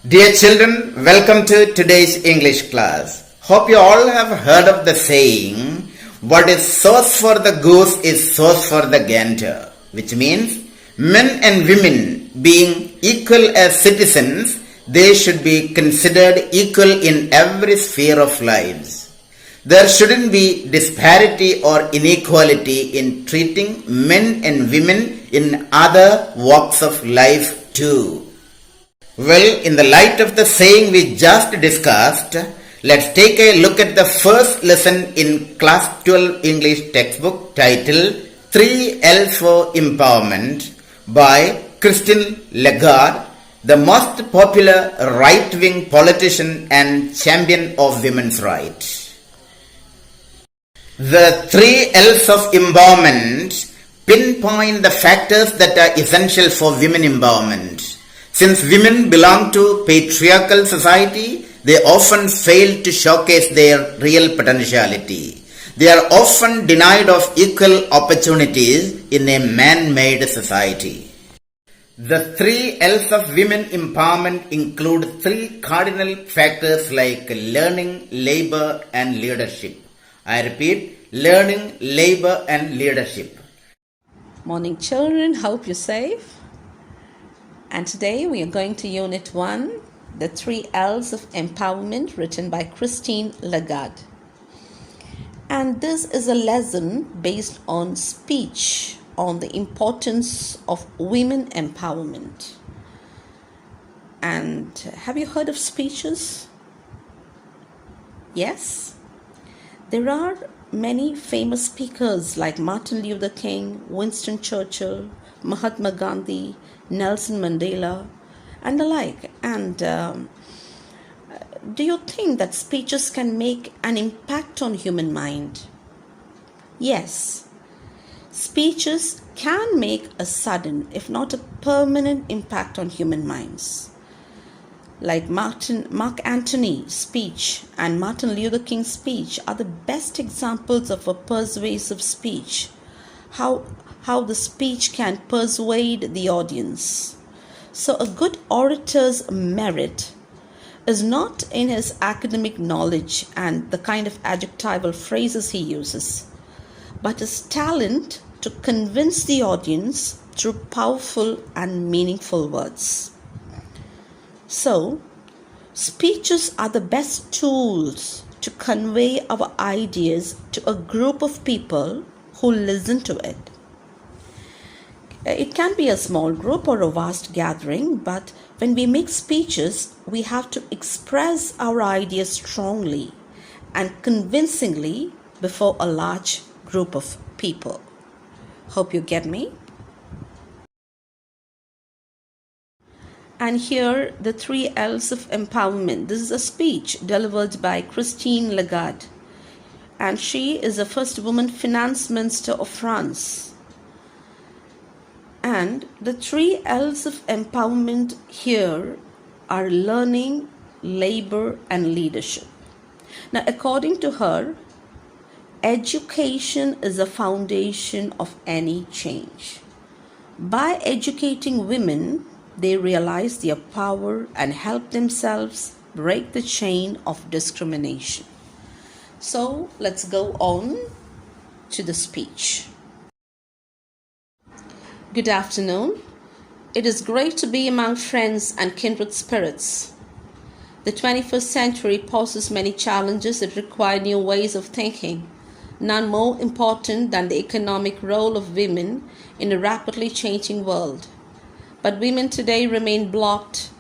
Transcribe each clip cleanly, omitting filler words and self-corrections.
Dear children, welcome to today's English class. Hope you all have heard of the saying, what is sauce for the goose is sauce for the gander, which means men and women being equal as citizens, they should be considered equal in every sphere of lives. There shouldn't be disparity or inequality in treating men and women in other walks of life too. Well, in the light of the saying we just discussed, let's take a look at the first lesson in Class 12 English textbook titled 3L'S for Empowerment by Christine Lagarde, the most popular right-wing politician and champion of women's rights. The 3L'S of empowerment pinpoint the factors that are essential for women empowerment. Since women belong to patriarchal society, they often fail to showcase their real potentiality. They are often denied of equal opportunities in a man-made society. The 3L'S of women empowerment include three cardinal factors like learning, labor, and leadership. I repeat, learning, labor, and leadership. Morning children, hope you're safe. And today we are going to Unit 1, the 3L'S of Empowerment, written by Christine Lagarde. And this is a lesson based on speech on the importance of women empowerment. And have you heard of speeches? Yes? There are many famous speakers like Martin Luther King, Winston Churchill, Mahatma Gandhi, Nelson Mandela, and the like. And do you think that speeches can make an impact on human mind? Yes, speeches can make a sudden, if not a permanent impact on human minds. Like Mark Antony's speech and Martin Luther King's speech are the best examples of a persuasive speech. How the speech can persuade the audience. So a good orator's merit is not in his academic knowledge and the kind of adjectival phrases he uses, but his talent to convince the audience through powerful and meaningful words. So, speeches are the best tools to convey our ideas to a group of people who listen to it. It can be a small group or a vast gathering, but when we make speeches, we have to express our ideas strongly and convincingly before a large group of people. Hope you get me. And here, the 3L'S of empowerment. This is a speech delivered by Christine Lagarde, and she is the first woman finance minister of France. And the 3L'S of empowerment here are learning, labor, and leadership. Now, according to her, education is the foundation of any change. By educating women, they realize their power and help themselves break the chain of discrimination. So, let's go on to the speech. Good afternoon. It is great to be among friends and kindred spirits. The 21st century poses many challenges that require new ways of thinking, none more important than the economic role of women in a rapidly changing world. But women today remain blocked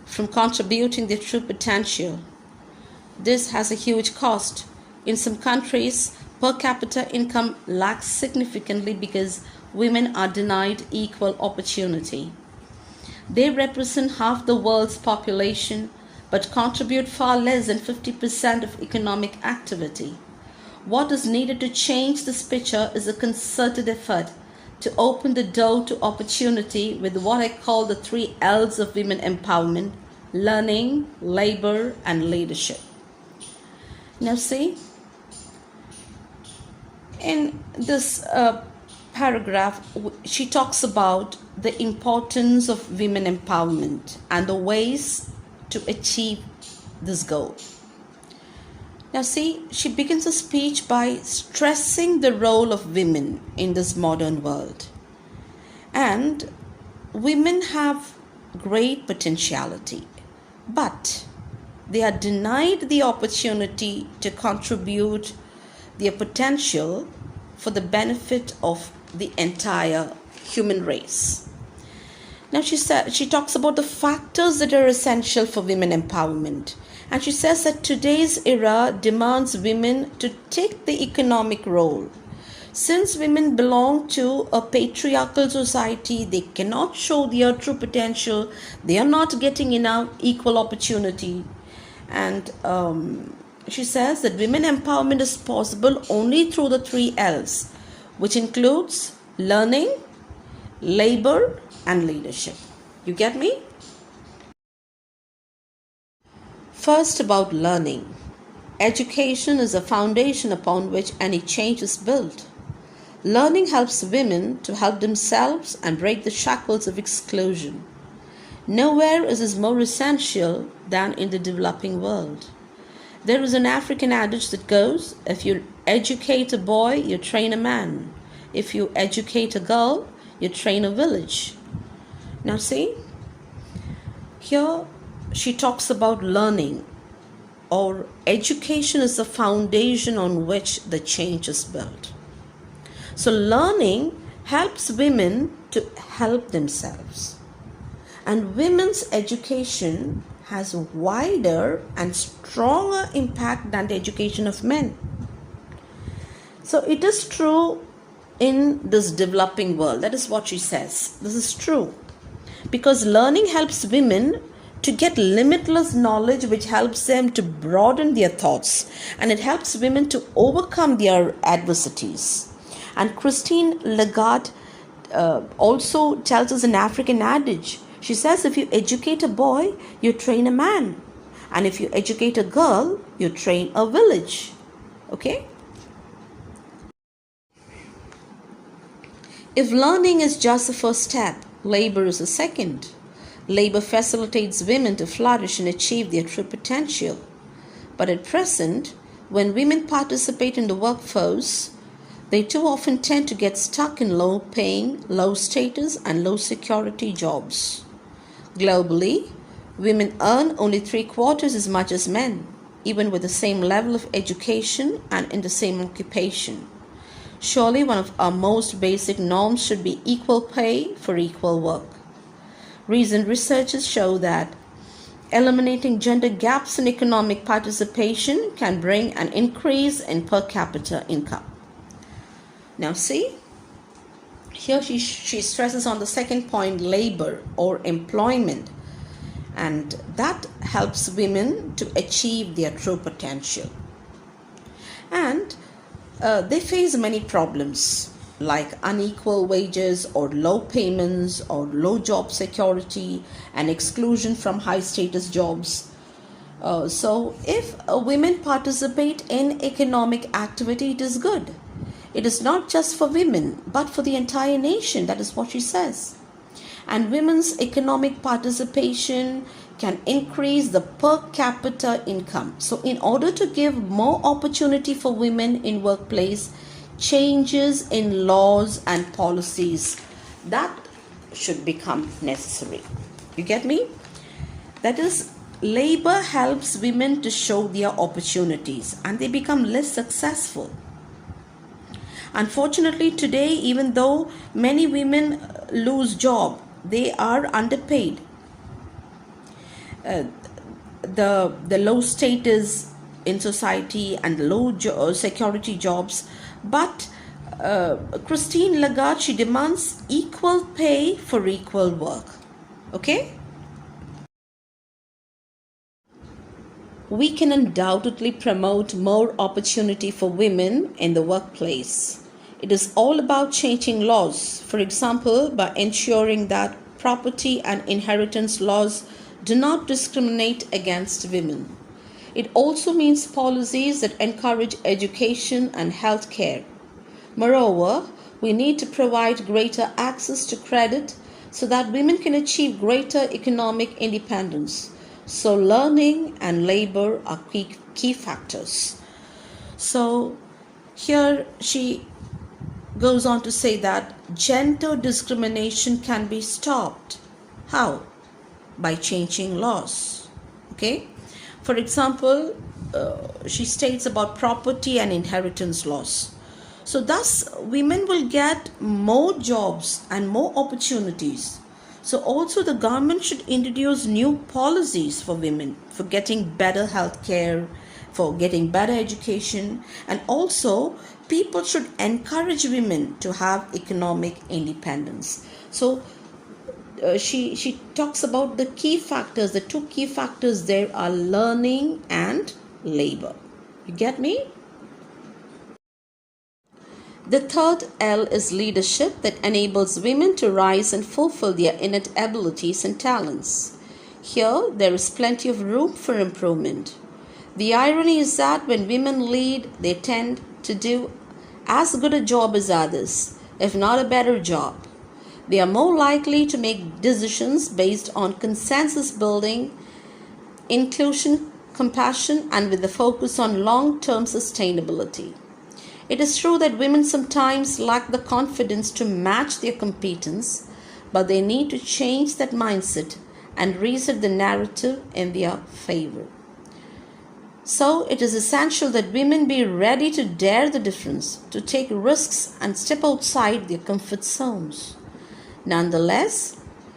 from contributing their true potential. This has a huge cost. In some countries, per capita income lacks significantly because women are denied equal opportunity. They represent half the world's population but contribute far less than 50% of economic activity. What is needed to change this picture is a concerted effort to open the door to opportunity with what I call the 3L'S of women empowerment: learning, labor, and leadership. Now see, in this paragraph, she talks about the importance of women empowerment and the ways to achieve this goal. Now, see, she begins her speech by stressing the role of women in this modern world. And women have great potentiality, but they are denied the opportunity to contribute their potential for the benefit of the entire human race. Now she talks about the factors that are essential for women empowerment. And she says that today's era demands women to take the economic role. Since women belong to a patriarchal society, they cannot show their true potential. They are not getting enough equal opportunity. And she says that women empowerment is possible only through the 3L'S, which includes learning, labor, and leadership. You get me? First, about learning. Education is a foundation upon which any change is built. Learning helps women to help themselves and break the shackles of exclusion. Nowhere is this more essential than in the developing world. There is an African adage that goes, if you educate a boy, you train a man. If you educate a girl, you train a village. Now see, here she talks about learning, or education is the foundation on which the change is built. So learning helps women to help themselves. And women's education has a wider and stronger impact than the education of men. So it is true in this developing world. That is what she says. This is true. Because learning helps women to get limitless knowledge, which helps them to broaden their thoughts, and it helps women to overcome their adversities. And Christine Lagarde also tells us an African adage. She says, if you educate a boy, you train a man. And if you educate a girl, you train a village. Okay? If learning is just the first step, labor is the second. Labor facilitates women to flourish and achieve their true potential. But at present, when women participate in the workforce, they too often tend to get stuck in low-paying, low-status, and low-security jobs. Globally, women earn only 3/4 as much as men, even with the same level of education and in the same occupation. Surely one of our most basic norms should be equal pay for equal work. Recent researches show that eliminating gender gaps in economic participation can bring an increase in per capita income. Now see, here she stresses on the second point, labor or employment, and that helps women to achieve their true potential. And they face many problems like unequal wages or low payments or low job security and exclusion from high status jobs. So if women participate in economic activity, it is good. It is not just for women, but for the entire nation. That is what she says. And women's economic participation can increase the per capita income. So in order to give more opportunity for women in workplace, changes in laws and policies, that should become necessary. You get me? That is, labor helps women to show their opportunities and they become less successful. Unfortunately, today, even though many women lose job, they are underpaid. The low status in society and low security jobs. But Christine Lagarde, she demands equal pay for equal work. Okay? We can undoubtedly promote more opportunity for women in the workplace. It is all about changing laws, for example, by ensuring that property and inheritance laws do not discriminate against women. It also means policies that encourage education and health care. Moreover, we need to provide greater access to credit so that women can achieve greater economic independence. So learning and labor are key factors. So here she goes on to say that gender discrimination can be stopped. How? By changing laws. Okay? For example, she states about property and inheritance laws. So thus women will get more jobs and more opportunities. So also the government should introduce new policies for women for getting better health care, for getting better education, and also people should encourage women to have economic independence. So she talks about the key factors. The two key factors there are learning and labor. You get me? The third L is leadership, that enables women to rise and fulfill their innate abilities and talents. Here, there is plenty of room for improvement. The irony is that when women lead, they tend to do as good a job as others, if not a better job. They are more likely to make decisions based on consensus building, inclusion, compassion, and with a focus on long-term sustainability. It is true that women sometimes lack the confidence to match their competence, but they need to change that mindset and reset the narrative in their favor. So it is essential that women be ready to dare the difference, to take risks and step outside their comfort zones. Nonetheless,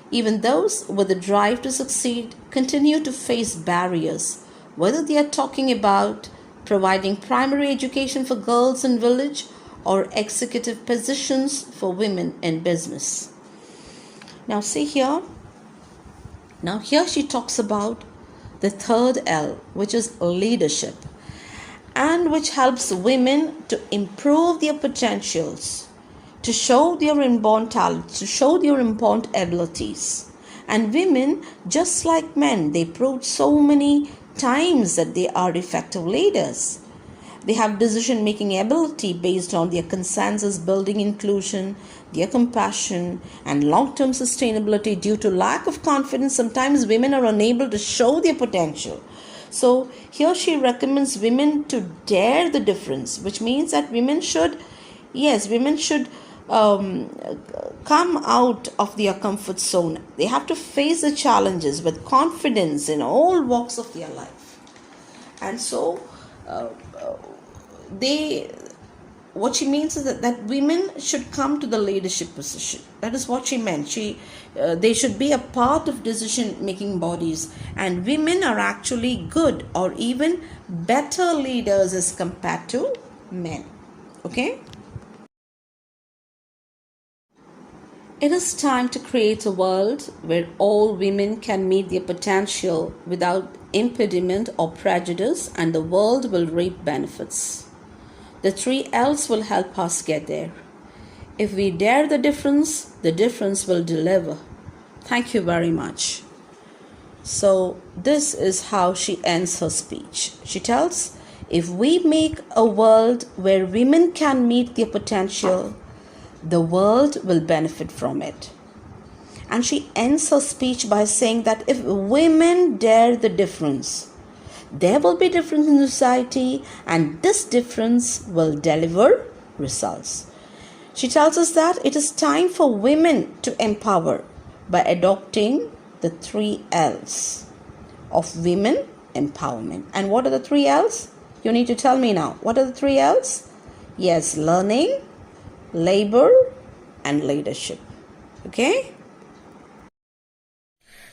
even those with the drive to succeed continue to face barriers, whether they are talking about providing primary education for girls in village or executive positions for women in business. Now see here. Now here she talks about the third L, which is leadership, and which helps women to improve their potentials, to show their inborn talents, to show their inborn abilities. And women, just like men, they proved so many times that they are effective leaders. They have decision making ability based on their consensus building inclusion, their compassion, and long term sustainability. Due to lack of confidence, sometimes women are unable to show their potential. So here she recommends women to dare the difference, which means that women should come out of their comfort zone. They have to face the challenges with confidence in all walks of their life. And so what she means is that women should come to the leadership position. That is what she meant. They should be a part of decision making bodies, and women are actually good or even better leaders as compared to men. Okay? It is time to create a world where all women can meet their potential without impediment or prejudice, and the world will reap benefits. The 3L'S will help us get there. If we dare the difference will deliver. Thank you very much. So this is how she ends her speech. She tells, if we make a world where women can meet their potential, the world will benefit from it. And she ends her speech by saying that if women dare the difference, there will be difference in society, and this difference will deliver results. She tells us that it is time for women to empower by adopting the 3L'S of women empowerment. And what are the 3L'S? You need to tell me now. What are the 3L'S? Yes, learning, labor, and leadership. Okay?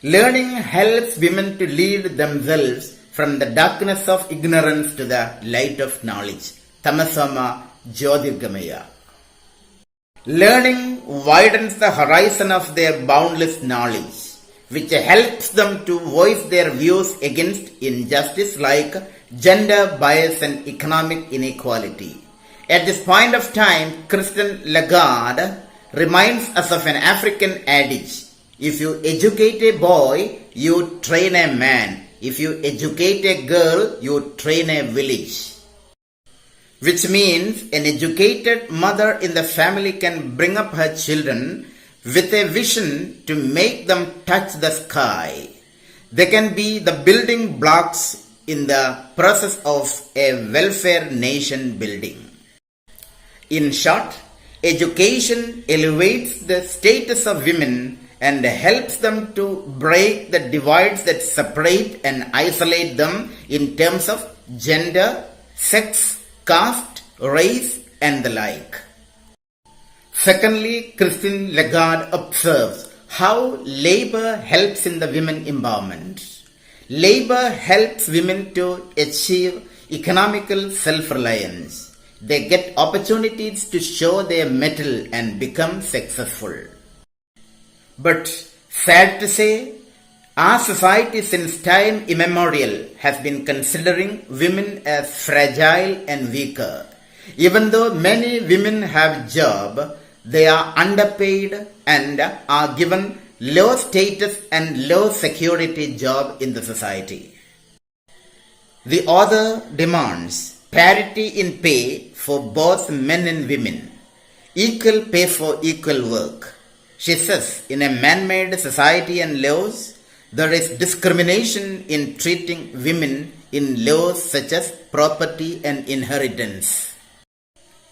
Learning helps women to lead themselves from the darkness of ignorance to the light of knowledge. Tamasama Jyotirgamaya. Learning widens the horizon of their boundless knowledge, which helps them to voice their views against injustice like gender bias and economic inequality. At this point of time, Christine Lagarde reminds us of an African adage: if you educate a boy, you train a man. If you educate a girl, you train a village. Which means an educated mother in the family can bring up her children with a vision to make them touch the sky. They can be the building blocks in the process of a welfare nation building. In short, education elevates the status of women and helps them to break the divides that separate and isolate them in terms of gender, sex, caste, race, and the like. Secondly, Christine Lagarde observes how labor helps in the women empowerment. Labor helps women to achieve economical self-reliance. They get opportunities to show their mettle and become successful. But sad to say, our society since time immemorial has been considering women as fragile and weaker. Even though many women have job, they are underpaid and are given low status and low security job in the society. The author demands parity in pay for both men and women, equal pay for equal work. She says in a man-made society and laws, there is discrimination in treating women in laws such as property and inheritance.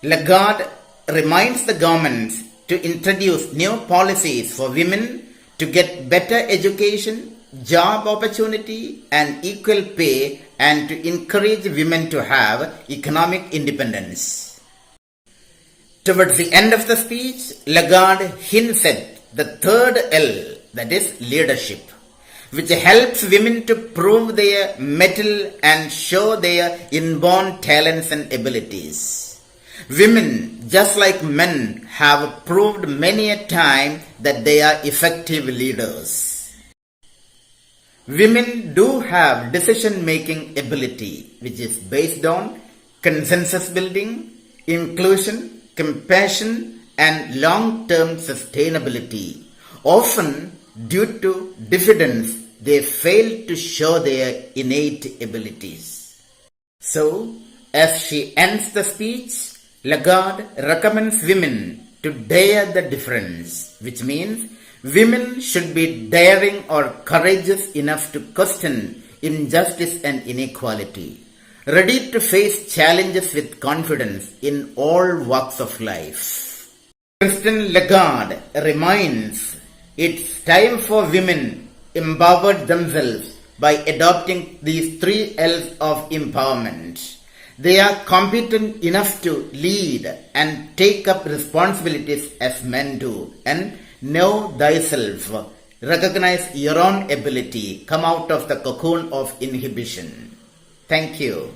Lagarde reminds the governments to introduce new policies for women to get better education, job opportunity, and equal pay, and to encourage women to have economic independence. Towards the end of the speech, Lagarde hints at the third L, that is leadership, which helps women to prove their mettle and show their inborn talents and abilities. Women, just like men, have proved many a time that they are effective leaders. Women do have decision-making ability, which is based on consensus building, inclusion, compassion, and long-term sustainability. Often, due to diffidence, they fail to show their innate abilities. So, as she ends the speech, Lagarde recommends women to dare the difference, which means women should be daring or courageous enough to question injustice and inequality, ready to face challenges with confidence in all walks of life. Christine Lagarde reminds it's time for women empower themselves by adopting these 3L'S of empowerment. They are competent enough to lead and take up responsibilities as men do. And know thyself. Recognize your own ability. Come out of the cocoon of inhibition. Thank you.